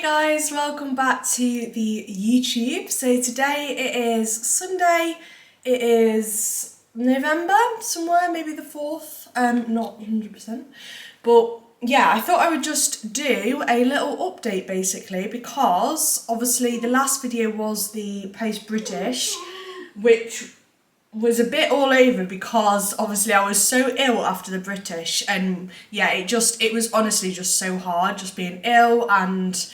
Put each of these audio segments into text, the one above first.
Guys, welcome back to the YouTube. So today it is Sunday, it is November somewhere, maybe the 4th, not 100%, but yeah, I thought I would just do a little update basically because obviously the last video was the post-British, which was a bit all over because obviously I was so ill after the British, and yeah, it was honestly just so hard just being ill and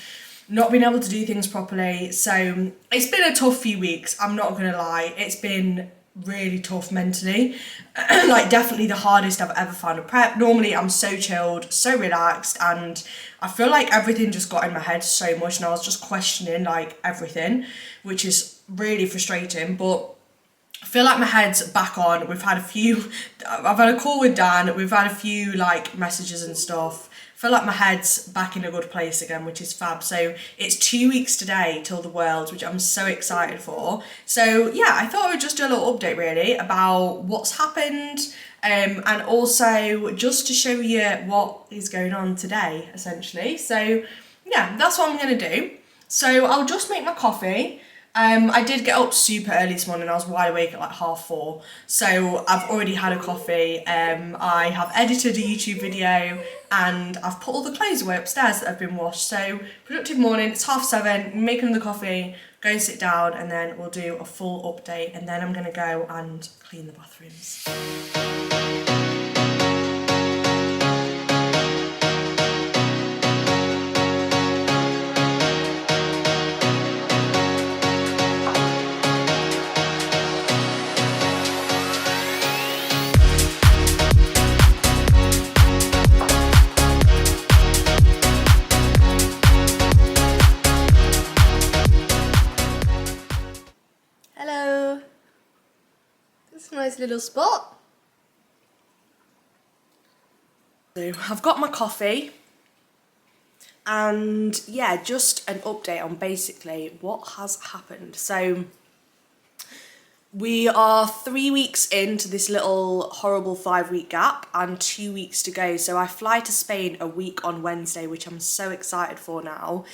not being able to do things properly. So it's been a tough few weeks, I'm not gonna lie. It's been really tough mentally. Like definitely the hardest I've ever found a prep. Normally I'm so chilled, so relaxed, and I feel like everything just got in my head so much and I was just questioning like everything, which is really frustrating. But I feel like my head's back on. I've had a call with Dan, we've had a few like messages and stuff. I feel like my head's back in a good place again, which is fab. So it's 2 weeks today till the Worlds, which I'm so excited for. So yeah, I thought I would just do a little update really about what's happened, and also just to show you what is going on today, essentially. So yeah, that's what I'm gonna do. So I'll just make my coffee. I did get up super early this morning. I was wide awake at like 4:30, so I've already had a coffee. I have edited a YouTube video and I've put all the clothes away upstairs that have been washed. So productive morning. It's 7:30, making the coffee, go and sit down, and then we'll do a full update, and then I'm gonna go and clean the bathrooms. Hello. It's a nice little spot. So I've got my coffee, and yeah, just an update on basically what has happened. So we are 3 weeks into this little horrible 5-week gap and 2 weeks to go. So I fly to Spain a week on Wednesday, which I'm so excited for now.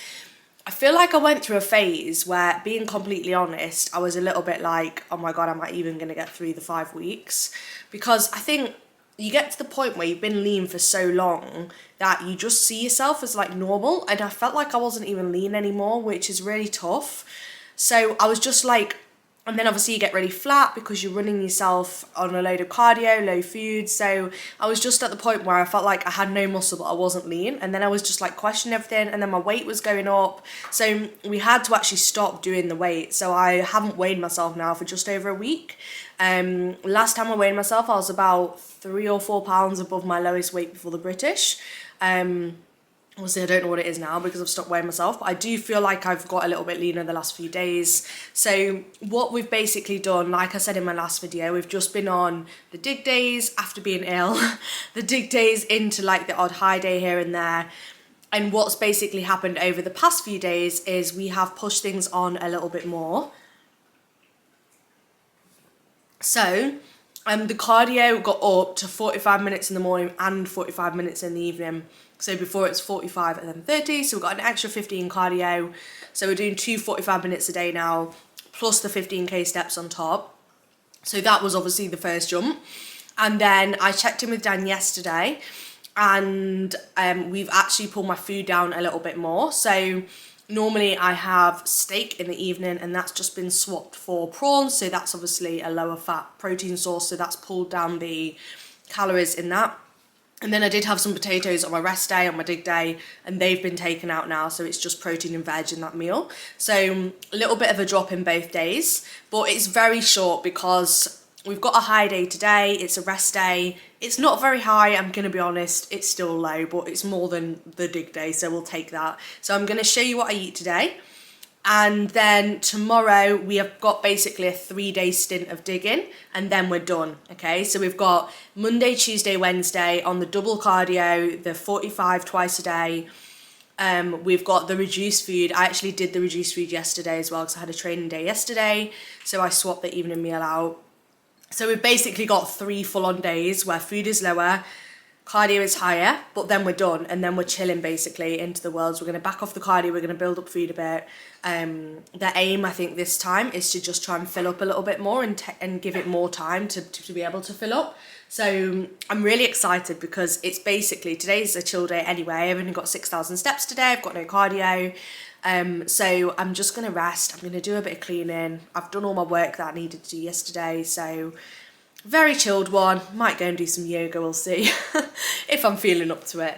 I feel like I went through a phase where, being completely honest, I was a little bit like, oh my God, am I even going to get through the 5 weeks? Because I think you get to the point where you've been lean for so long that you just see yourself as like normal. And I felt like I wasn't even lean anymore, which is really tough. So I was just like, and then obviously you get really flat because you're running yourself on a load of cardio, low food. So I was just at the point where I felt like I had no muscle, but I wasn't lean. And then I was just like questioning everything. And then my weight was going up. So we had to actually stop doing the weight. So I haven't weighed myself now for just over a week. Last time I weighed myself, I was about 3 or 4 pounds above my lowest weight before the British. Obviously, I don't know what it is now because I've stopped weighing myself, but I do feel like I've got a little bit leaner the last few days. So what we've basically done, like I said in my last video, we've just been on the dig days after being ill, the dig days into like the odd high day here and there. And what's basically happened over the past few days is we have pushed things on a little bit more. So the cardio got up to 45 minutes in the morning and 45 minutes in the evening. So before it's 45 and then 30, so we've got an extra 15 cardio. So we're doing 2 45 minutes a day now, plus the 15k steps on top. So that was obviously the first jump. And then I checked in with Dan yesterday, and we've actually pulled my food down a little bit more. So normally I have steak in the evening, and that's just been swapped for prawns. So that's obviously a lower fat protein source. So that's pulled down the calories in that. And then I did have some potatoes on my rest day, on my dig day, and they've been taken out now, so it's just protein and veg in that meal. So a little bit of a drop in both days, but it's very short because we've got a high day today, it's a rest day. It's not very high, I'm going to be honest, it's still low, but it's more than the dig day, so we'll take that. So I'm going to show you what I eat today. And then tomorrow we have got basically a 3-day stint of digging, and then we're done. Okay, so we've got Monday, Tuesday, Wednesday on the double cardio, the 45 twice a day. We've got the reduced food. I actually did the reduced food yesterday as well because I had a training day yesterday, so I swapped the evening meal out. So we've basically got 3 full-on days where food is lower, cardio is higher, but then we're done, and then we're chilling basically into the worlds. We're going to back off the cardio, we're going to build up food a bit. The aim, I think, this time is to just try and fill up a little bit more and give it more time to be able to fill up. So I'm really excited because it's basically, today's a chill day anyway. I've only got 6,000 steps today, I've got no cardio. So I'm just going to rest, I'm going to do a bit of cleaning. I've done all my work that I needed to do yesterday, so very chilled one. Might go and do some yoga, we'll see if I'm feeling up to it.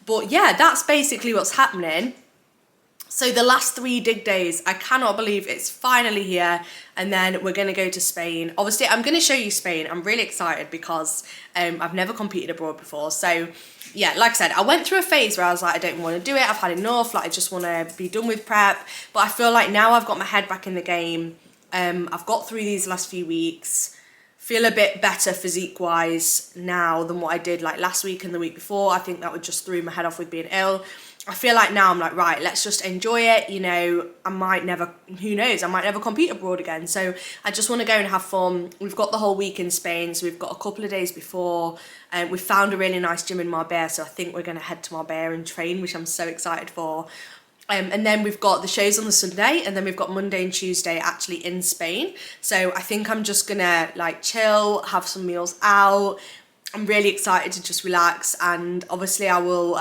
But yeah, that's basically what's happening. So the last 3 dig days, I cannot believe it's finally here, and then we're going to go to Spain. Obviously, I'm going to show you Spain. I'm really excited because I've never competed abroad before. So yeah, like I said, I went through a phase where I was like, I don't want to do it. I've had enough. Like, I just want to be done with prep. But I feel like now I've got my head back in the game. I've got through these last few weeks. Feel a bit better physique wise now than what I did like last week and the week before. I think that would just threw my head off with being ill. I feel like now I'm like, right, let's just enjoy it. You know, I might never, who knows, I might never compete abroad again. So I just want to go and have fun. We've got the whole week in Spain, so we've got a couple of days before. We found a really nice gym in Marbella, so I think we're going to head to Marbella and train, which I'm so excited for. And then we've got the shows on the Sunday, and then we've got Monday and Tuesday actually in Spain. So I think I'm just gonna like chill, have some meals out. I'm really excited to just relax, and obviously I will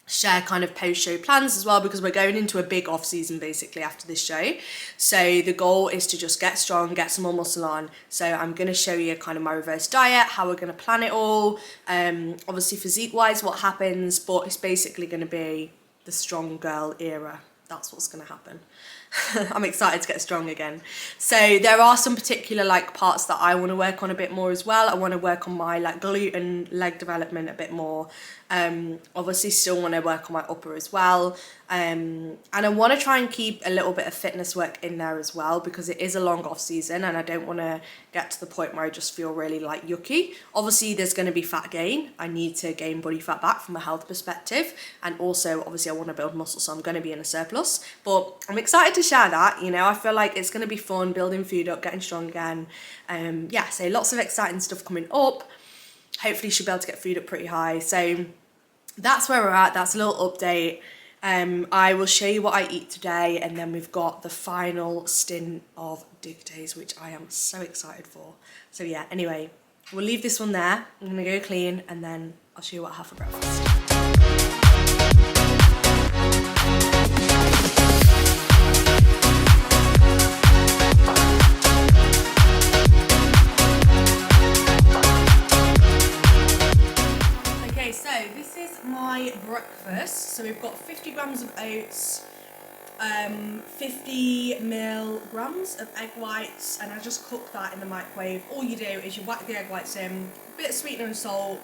share kind of post-show plans as well, because we're going into a big off-season basically after this show. So the goal is to just get strong, get some more muscle on. So I'm going to show you kind of my reverse diet, how we're going to plan it all, obviously physique-wise what happens, but it's basically going to be the strong girl era. That's what's going to happen. I'm excited to get strong again. So there are some particular like parts that I want to work on a bit more as well. I want to work on my like glute and leg development a bit more. Obviously still want to work on my upper as well. And I want to try and keep a little bit of fitness work in there as well, because it is a long off season and I don't want to get to the point where I just feel really like yucky. Obviously there's going to be fat gain. I need to gain body fat back from a health perspective, and also obviously I want to build muscle, so I'm going to be in a surplus. But I'm excited to share that, you know. I feel like it's going to be fun building food up, getting strong again. Yeah, so lots of exciting stuff coming up. Hopefully should be able to get food up pretty high. So that's where we're at. That's a little update. I will show you what I eat today, and then we've got the final stint of dig days, which I am so excited for. So yeah, anyway, we'll leave this one there. I'm gonna go clean, and then I'll show you what I have for breakfast. So this is my breakfast. So we've got 50 grams of oats, 50 milligrams of egg whites, and I just cook that in the microwave. All you do is you whack the egg whites in, a bit of sweetener and salt,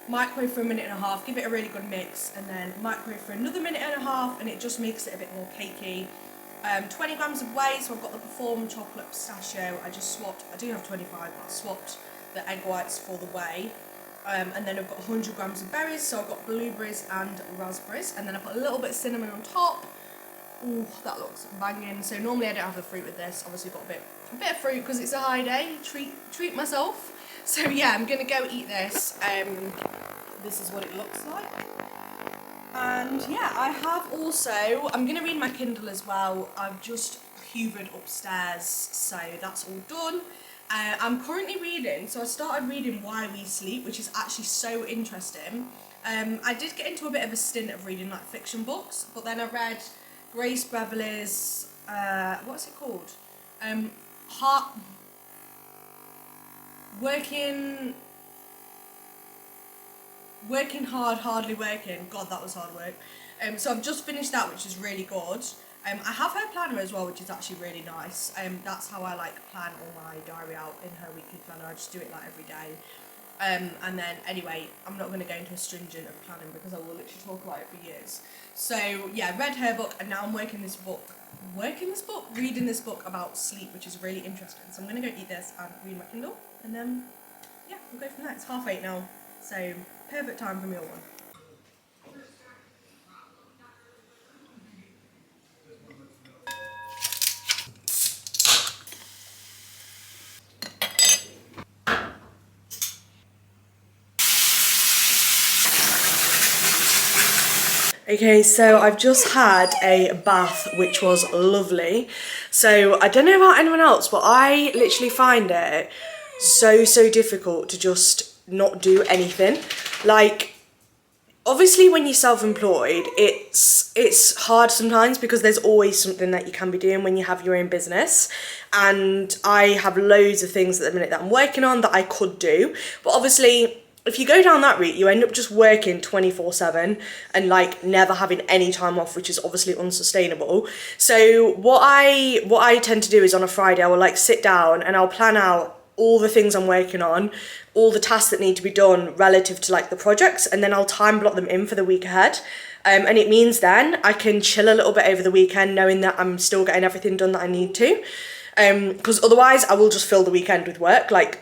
microwave for a minute and a half, give it a really good mix, and then microwave for another minute and a half, and it just makes it a bit more cakey. 20 grams of whey, so I've got the Perform chocolate pistachio. I just swapped, I do have 25, but I swapped the egg whites for the whey. And then I've got 100 grams of berries, so I've got blueberries and raspberries, and then I put a little bit of cinnamon on top. Ooh, that looks banging. So normally I don't have the fruit with this. Obviously got a bit of fruit because it's a high day. Treat myself. So yeah, I'm gonna go eat this. This is what it looks like. And yeah, I have also, I'm gonna read my Kindle as well. I've just hoovered upstairs, so that's all done. I'm currently reading, so I started reading Why We Sleep, which is actually so interesting. I did get into a bit of a stint of reading like fiction books, but then I read Grace Beverley's, what's it called? Working Hard, Hardly Working. God, that was hard work. So I've just finished that, which is really good. I have her planner as well, which is actually really nice. That's how I like plan all my diary out in her weekly planner. I just do it like every day. And then anyway, I'm not going to go into a stringent of planning because I will literally talk about it for years. So yeah, read her book, and now I'm reading this book about sleep, which is really interesting. So I'm going to go eat this and read my Kindle, and then yeah, we'll go from there. It's 8:30 now, so perfect time for meal one. Okay, so I've just had a bath, which was lovely. So I don't know about anyone else, but I literally find it so difficult to just not do anything. Like, obviously when you're self-employed, it's hard sometimes because there's always something that you can be doing when you have your own business. And I have loads of things at the minute that I'm working on that I could do, but obviously if you go down that route, you end up just working 24/7 and like never having any time off, which is obviously unsustainable. So what I tend to do is on a Friday, I will like sit down and I'll plan out all the things I'm working on, all the tasks that need to be done relative to like the projects, and then I'll time block them in for the week ahead. And it means then I can chill a little bit over the weekend knowing that I'm still getting everything done that I need to. Because otherwise I will just fill the weekend with work. Like,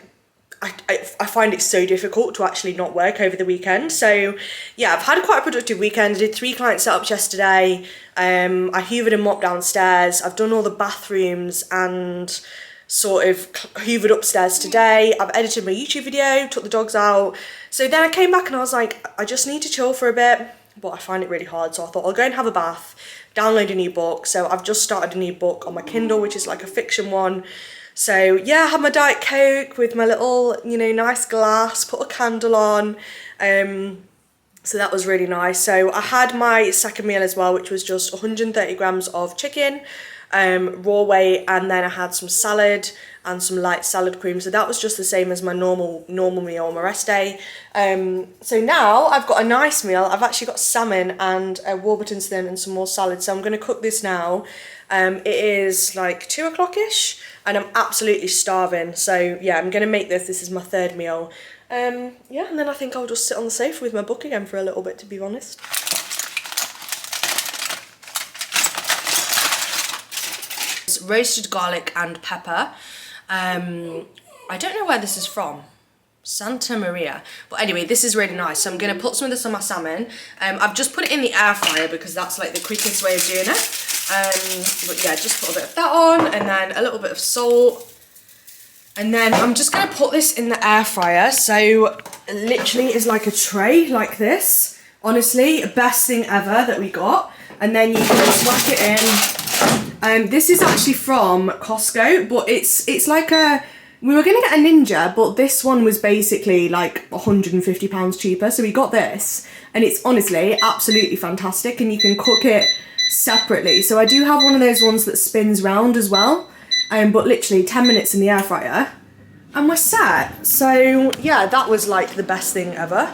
I find it so difficult to actually not work over the weekend. So yeah, I've had quite a productive weekend. I did 3 client setups yesterday. I hoovered and mopped downstairs. I've done all the bathrooms and sort of hoovered upstairs today. I've edited my YouTube video, took the dogs out. So then I came back and I was like, I just need to chill for a bit, but I find it really hard. So I thought I'll go and have a bath, download a new book. So I've just started a new book on my Kindle, which is like a fiction one. So yeah, I had my Diet Coke with my little, you know, nice glass, put a candle on. So that was really nice. So I had my second meal as well, which was just 130 grams of chicken, raw weight, and then I had some salad and some light salad cream. So that was just the same as my normal meal on my rest day. So now I've got a nice meal. I've actually got salmon and a Warburton's thin and some more salad. So I'm going to cook this now. It is like 2 o'clock-ish and I'm absolutely starving. So yeah, I'm going to make this. This is my 3rd meal. Yeah, and then I think I'll just sit on the sofa with my book again for a little bit, to be honest. It's roasted garlic and pepper. I don't know where this is from. Santa Maria. But anyway, this is really nice. So I'm going to put some of this on my salmon. I've just put it in the air fryer because that's like the quickest way of doing it. But yeah, just put a bit of that on and then a little bit of salt. And then I'm just going to put this in the air fryer. So literally it's like a tray like this. Honestly, best thing ever that we got. And then you can just whack it in. This is actually from Costco, but it's like we were going to get a Ninja, but this one was basically like £150 cheaper. So we got this and it's honestly absolutely fantastic and you can cook it separately. So I do have one of those ones that spins round as well. But literally 10 minutes in the air fryer and we're set. So yeah, that was like the best thing ever.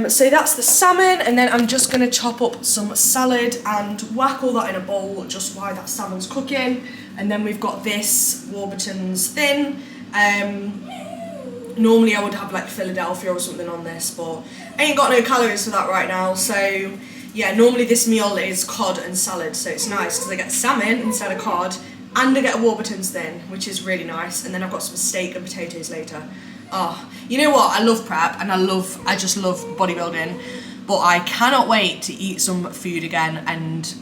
So that's the salmon, and then I'm just going to chop up some salad and whack all that in a bowl just while that salmon's cooking. And then we've got this Warburton's thin. Normally I would have like Philadelphia or something on this, but I ain't got no calories for that right now. So yeah, normally this meal is cod and salad, so it's nice because I get salmon instead of cod. And I get a Warburton's thin, which is really nice. And then I've got some steak and potatoes later. Oh, you know what? I love prep and I just love bodybuilding. But I cannot wait to eat some food again and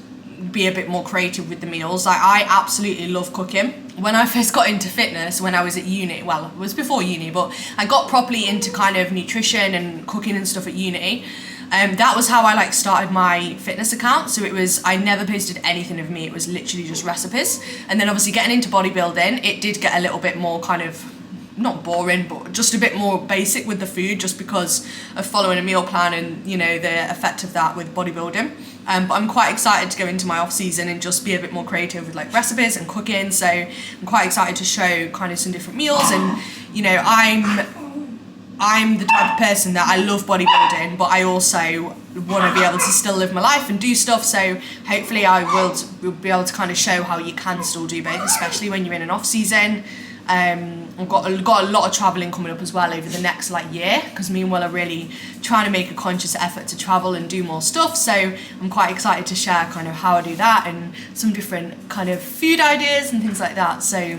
be a bit more creative with the meals. Like, I absolutely love cooking. When I first got into fitness, when I was at uni, well, it was before uni, but I got properly into kind of nutrition and cooking and stuff at uni. That was how I like started my fitness account. So it was, I never posted anything of me. It was literally just recipes. And then obviously getting into bodybuilding, it did get a little bit more kind of, not boring, but just a bit more basic with the food, just because of following a meal plan and, you know, the effect of that with bodybuilding. But I'm quite excited to go into my off season and just be a bit more creative with like recipes and cooking. So I'm quite excited to show kind of some different meals. And, you know, I'm the type of person that I love bodybuilding, but I also want to be able to still live my life and do stuff. So hopefully I will be able to kind of show how you can still do both, especially when you're in an off season. I've got a lot of travelling coming up as well over the next like year, because me and Will are really trying to make a conscious effort to travel and do more stuff. So I'm quite excited to share kind of how I do that and some different kind of food ideas and things like that. So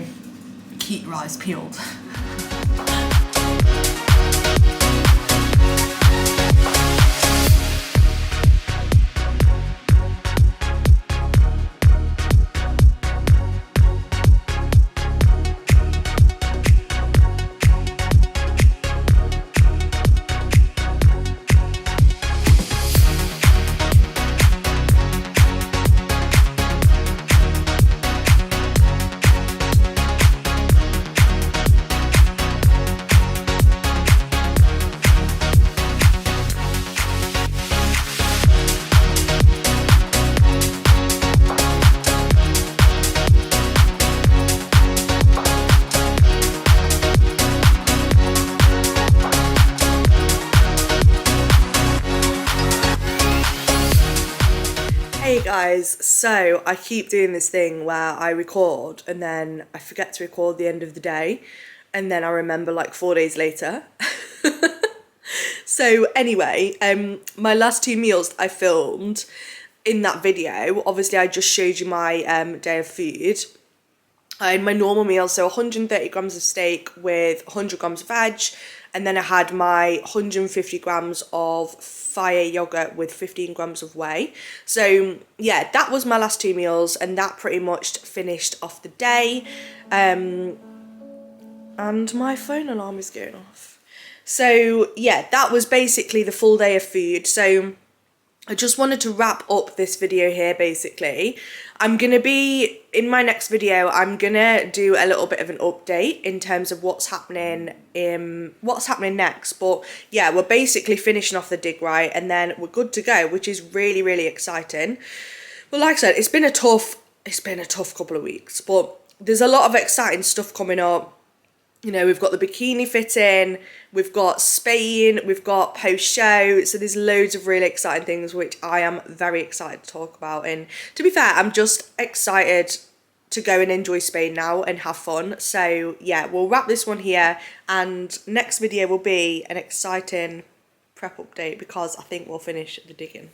keep your eyes peeled. guys, so I keep doing this thing where I record and then I forget to record the end of the day and then I remember like 4 days later. So anyway, my last 2 meals I filmed in that video, obviously I just showed you my day of food. I had my normal meal, so 130 grams of steak with 100 grams of veg, and then I had my 150 grams of fire yogurt with 15 grams of whey. So yeah, that was my last 2 meals, and that pretty much finished off the day. And my phone alarm is going off. So yeah, that was basically the full day of food. So I just wanted to wrap up this video here basically. I'm going to be, in my next video, I'm going to do a little bit of an update in terms of what's happening next. But yeah, we're basically finishing off the dig, right? And then we're good to go, which is really, really exciting. But like I said, it's been a tough couple of weeks, but there's a lot of exciting stuff coming up. You know, we've got the bikini fitting, we've got Spain, we've got post-show, so there's loads of really exciting things which I am very excited to talk about. And to be fair, I'm just excited to go and enjoy Spain now and have fun. So yeah, we'll wrap this one here, and next video will be an exciting prep update because I think we'll finish the digging.